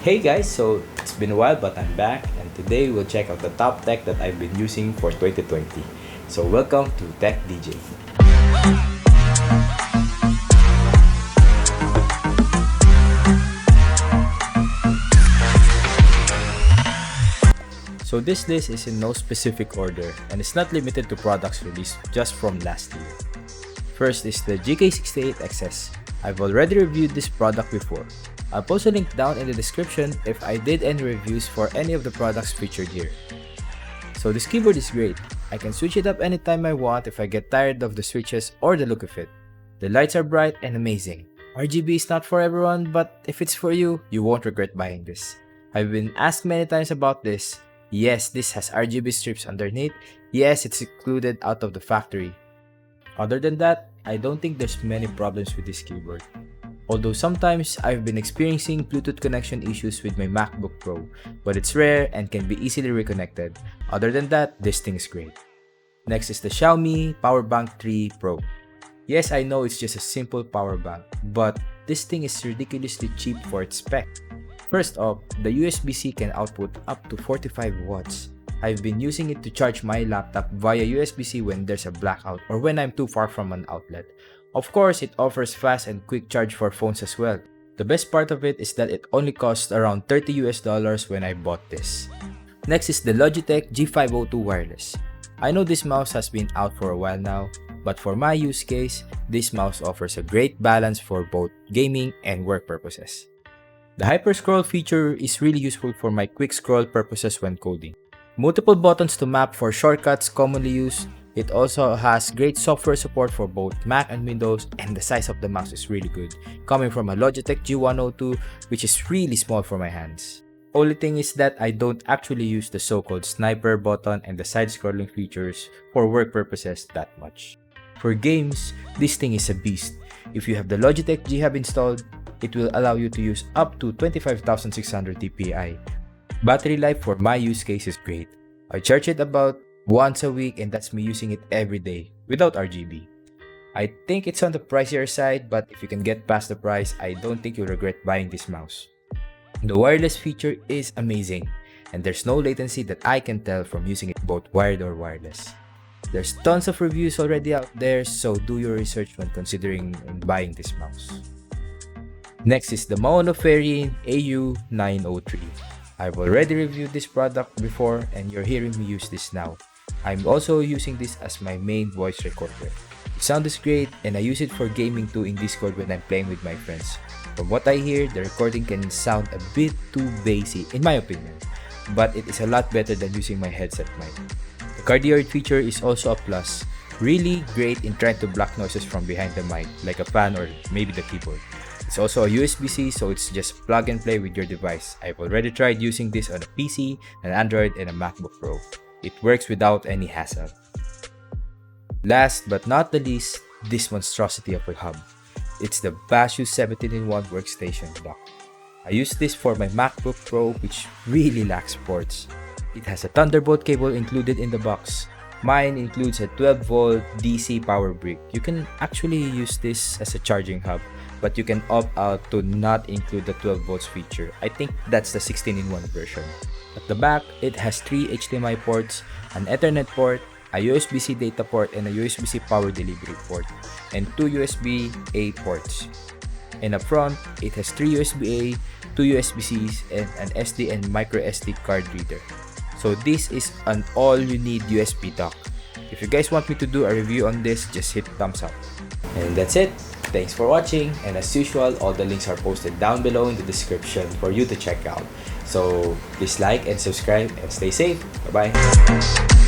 Hey guys, so it's been a while but I'm back and today we'll check out the top tech that I've been using for 2020. So welcome to Tech DJ. So this list is in no specific order and it's not limited to products released just from last year. First is the GK68XS. I've already reviewed this product before. I'll post a link down in the description if I did any reviews for any of the products featured here. So this keyboard is great. I can switch it up anytime I want if I get tired of the switches or the look of it. The lights are bright and amazing. RGB is not for everyone, but if it's for you, you won't regret buying this. I've been asked many times about this. Yes, this has RGB strips underneath. Yes, it's included out of the factory. Other than that, I don't think there's many problems with this keyboard. Although sometimes I've been experiencing Bluetooth connection issues with my MacBook Pro, but it's rare and can be easily reconnected. Other than that, this thing is great. Next is the Xiaomi Powerbank 3 Pro. Yes, I know it's just a simple power bank, but this thing is ridiculously cheap for its spec. First off, the USB-C can output up to 45 watts. I've been using it to charge my laptop via USB-C when there's a blackout or when I'm too far from an outlet. Of course, it offers fast and quick charge for phones as well. The best part of it is that it only cost around $30 when I bought this. Next is the Logitech G502 Wireless. I know this mouse has been out for a while now, but for my use case, this mouse offers a great balance for both gaming and work purposes. The Hyper Scroll feature is really useful for my quick scroll purposes when coding. Multiple buttons to map for shortcuts commonly used. It also has great software support for both Mac and Windows, and the size of the mouse is really good, coming from a Logitech G102, which is really small for my hands. Only thing is that I don't actually use the so-called sniper button and the side-scrolling features for work purposes that much. For games, this thing is a beast. If you have the Logitech G Hub installed, it will allow you to use up to 25,600 dpi. Battery life for my use case is great. I charge it about once a week and that's me using it every day without RGB. I think it's on the pricier side, but if you can get past the price, I don't think you'll regret buying this mouse. The wireless feature is amazing and there's no latency that I can tell from using it both wired or wireless. There's tons of reviews already out there, so do your research when considering buying this mouse. Next is the Maono Fairy AU903. I've already reviewed this product before and you're hearing me use this now. I'm also using this as my main voice recorder. The sound is great and I use it for gaming too in Discord when I'm playing with my friends. From what I hear, the recording can sound a bit too bassy in my opinion, but it is a lot better than using my headset mic. The cardioid feature is also a plus. Really great in trying to block noises from behind the mic, like a fan or maybe the keyboard. It's also a USB-C, so it's just plug and play with your device. I've already tried using this on a PC, an Android, and a MacBook Pro. It works without any hassle. Last but not the least, this monstrosity of a hub. It's the Bashu 17-in-1 workstation dock. I use this for my MacBook Pro, which really lacks ports. It has a Thunderbolt cable included in the box. Mine includes a 12-volt DC power brick. You can actually use this as a charging hub, but you can opt out to not include the 12 volts feature. I think that's the 16-in-1 version. At the back, it has 3 HDMI ports, an Ethernet port, a USB-C data port, and a USB-C power delivery port, and 2 USB-A ports. And up front, it has 3 USB-A, 2 USB-Cs, and an SD and micro SD card reader. So this is an all-you-need USB dock. If you guys want me to do a review on this, just hit thumbs up. And that's it. Thanks for watching, and as usual, all the links are posted down below in the description for you to check out. So please like and subscribe and stay safe. Bye bye.